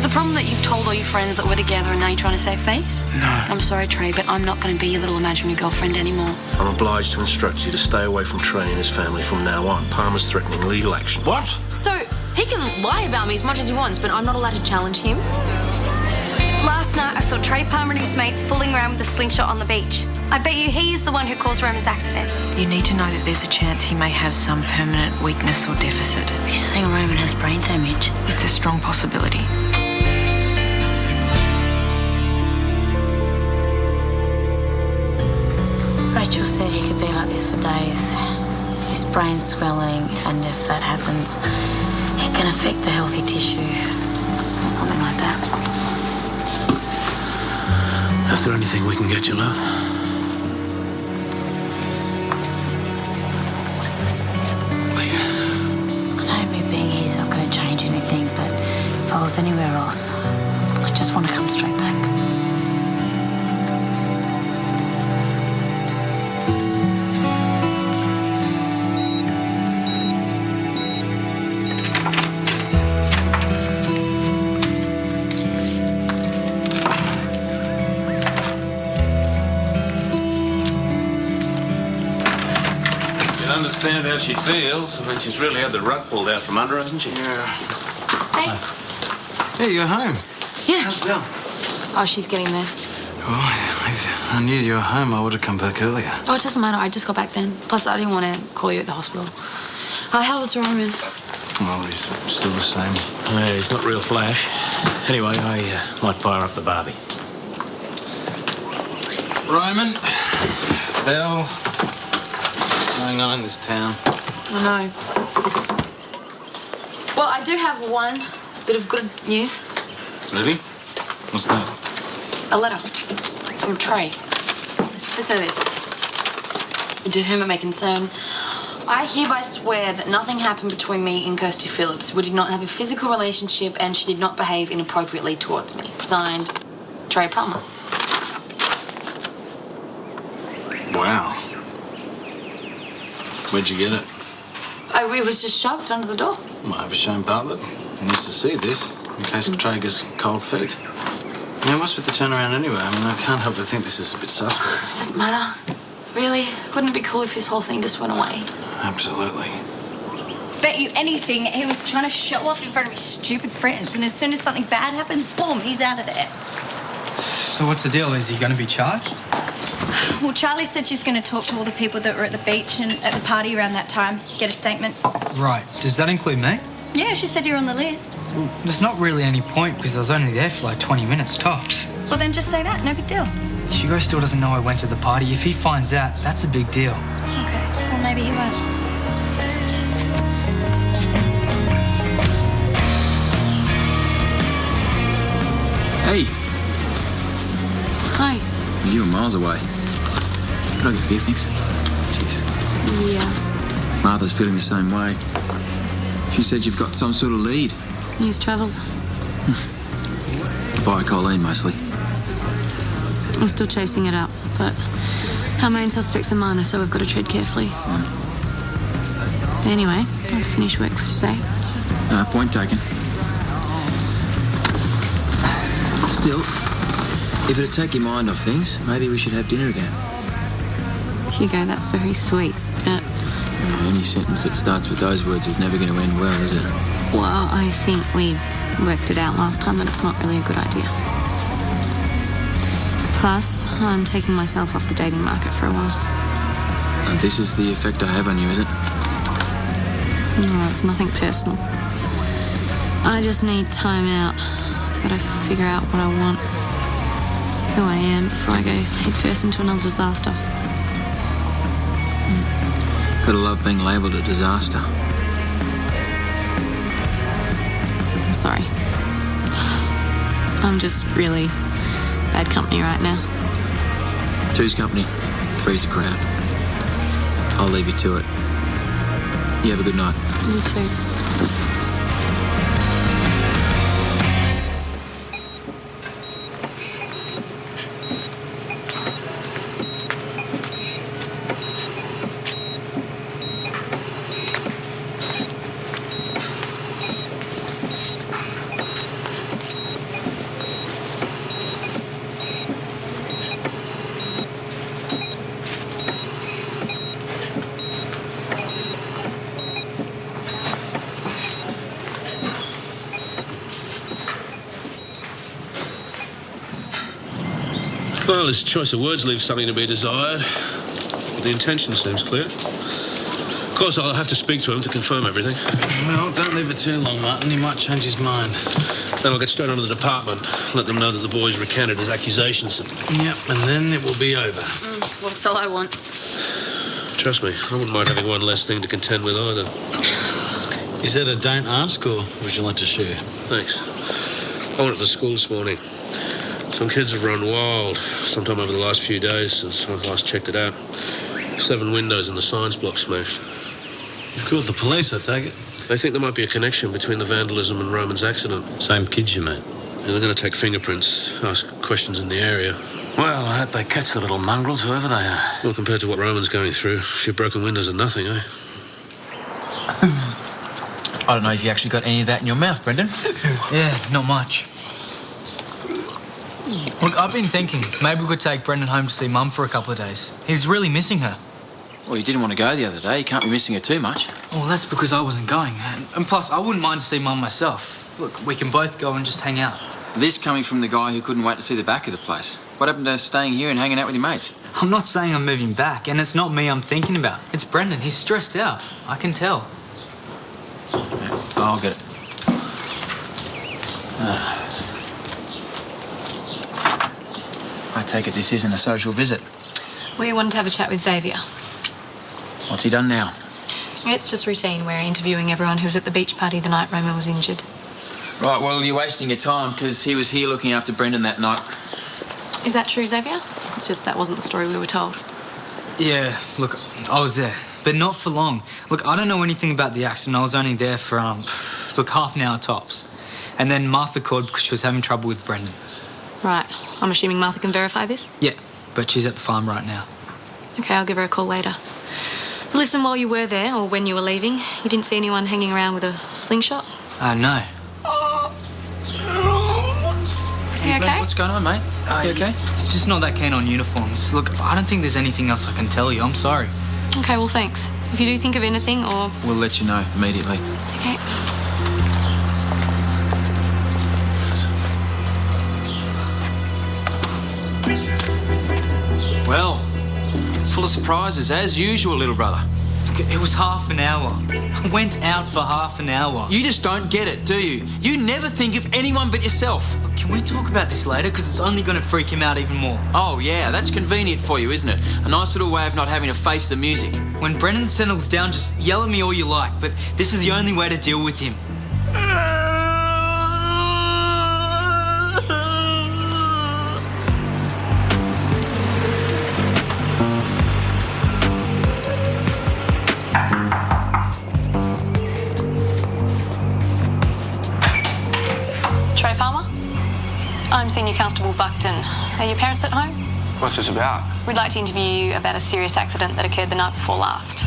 Is the problem that you've told all your friends that we're together and now you're trying to save face? No. I'm sorry, Trey, but I'm not going to be your little imaginary girlfriend anymore. I'm obliged to instruct you to stay away from Trey and his family from now on. Palmer's threatening legal action. What? So, he can lie about me as much as he wants, but I'm not allowed to challenge him? Last night, I saw Trey Palmer and his mates fooling around with a slingshot on the beach. I bet you he's the one who caused Roman's accident. You need to know that there's a chance he may have some permanent weakness or deficit. You're saying Roman has brain damage? It's a strong possibility. Rachel said he could be like this for days. His brain's swelling, and if that happens, it can affect the healthy tissue or something like that. Is there anything we can get you, love? I know me being here is not going to change anything, but if I was anywhere else, I just want to come straight back. I understand how she feels. I mean, she's really had the rug pulled out from under her, hasn't she? Yeah. Hey. Hey, you're home. Yeah. How's it going? Oh, she's getting there. Oh, if I knew you were home, I would have come back earlier. Oh, it doesn't matter. I just got back then. Plus, I didn't want to call you at the hospital. How was Roman? Well, he's still the same. Yeah, he's not real flash. Anyway, I might fire up the barbie. Roman, Belle, what's going on in this town? I know. Well, I do have one bit of good news. Really? What's that? A letter from Trey. Listen to this. To whom it may concern, I hereby swear that nothing happened between me and Kirsty Phillips. We did not have a physical relationship and she did not behave inappropriately towards me. Signed, Trey Palmer. Wow. Where'd you get it? It was just shoved under the door. Might have shown Bartlett. He needs to see this in case Trey gets cold feet. I mean, what's with the turnaround anyway? I mean, I can't help but think this is a bit suspect. It doesn't matter. Really? Wouldn't it be cool if this whole thing just went away? Absolutely. Bet you anything he was trying to show off in front of his stupid friends, and as soon as something bad happens, boom, he's out of there. So what's the deal? Is he going to be charged? Well, Charlie said she's going to talk to all the people that were at the beach and at the party around that time, get a statement. Right. Does that include me? Yeah, she said you're on the list. Well, there's not really any point because I was only there for like 20 minutes tops. Well, then just say that, no big deal. Hugo still doesn't know I went to the party. If he finds out, that's a big deal. Okay, well, maybe he won't. Hey, Hi. you were miles away. Could I get a beer, thanks? Cheers. Yeah. Martha's feeling the same way. She said you've got some sort of lead. News travels. Via Colleen, mostly. I'm still chasing it up, but our main suspect's a minor, so we've got to tread carefully. Anyway, I've finished work for today. Point taken. Still, if it'd take your mind off things, maybe we should have dinner again. Hugo, that's very sweet. Any sentence that starts with those words is never going to end well, is it? Well, I think we worked it out last time, but it's not really a good idea. Plus, I'm taking myself off the dating market for a while. And this is the effect I have on you, is it? No, it's nothing personal. I just need time out. I've got to figure out what I want, who I am, before I go headfirst into another disaster. Gotta love being labelled a disaster. I'm sorry. I'm just really bad company right now. Two's company, three's a crowd. I'll leave you to it. You have a good night. You too. Well, his choice of words leaves something to be desired. But the intention seems clear. Of course, I'll have to speak to him to confirm everything. Well, don't leave it too long, Martin. He might change his mind. Then I'll get straight onto the department, let them know that the boys recanted his accusations. Yep, and then it will be over. Well, that's all I want. Trust me, I wouldn't mind having one less thing to contend with either. Is that a don't ask, or would you like to share? Thanks. I went to the school this morning. Some kids have run wild sometime over the last few days since I last checked it out. 7 windows in the science block smashed. You've called the police, I take it? They think there might be a connection between the vandalism and Roman's accident. Same kids you met? And they're going to take fingerprints, ask questions in the area. Well, I hope they catch the little mongrels, whoever they are. Well, compared to what Roman's going through, a few broken windows are nothing, eh? I don't know if you actually got any of that in your mouth, Brendan. Yeah, not much. Look, I've been thinking maybe we could take Brendan home to see Mum for a couple of days. He's really missing her. Well, you didn't want to go the other day. You can't be missing her too much. Well, that's because I wasn't going. And plus, I wouldn't mind to see Mum myself. Look, we can both go and just hang out. This coming from the guy who couldn't wait to see the back of the place. What happened to staying here and hanging out with your mates? I'm not saying I'm moving back, and it's not me I'm thinking about. It's Brendan. He's stressed out. I can tell. Yeah, I'll get it. I take it this isn't a social visit. We wanted to have a chat with Xavier. What's he done now? It's just routine. We're interviewing everyone who was at the beach party the night Roman was injured. Right, well, you're wasting your time because he was here looking after Brendan that night. Is that true, Xavier? It's just that wasn't the story we were told. Yeah, look, I was there, but not for long. Look, I don't know anything about the accident. I was only there for, look, half an hour tops. And then Martha called because she was having trouble with Brendan. Right. I'm assuming Martha can verify this? Yeah, but she's at the farm right now. Okay, I'll give her a call later. Listen, while you were there, or when you were leaving, you didn't see anyone hanging around with a slingshot? No. Is he okay? What's going on, mate? You okay? He's just not that keen on uniforms. Look, I don't think there's anything else I can tell you. I'm sorry. Okay, well, thanks. If you do think of anything, or... We'll let you know immediately. Okay. Well, full of surprises, as usual, little brother. Look, it was half an hour. I went out for half an hour. You just don't get it, do you? You never think of anyone but yourself. Look, can we talk about this later? Because it's only going to freak him out even more. Oh, yeah, that's convenient for you, isn't it? A nice little way of not having to face the music. When Brendan settles down, just yell at me all you like, but this is the only way to deal with him. Trey Palmer? I'm Senior Constable Buckton. Are your parents at home? What's this about? We'd like to interview you about a serious accident that occurred the night before last.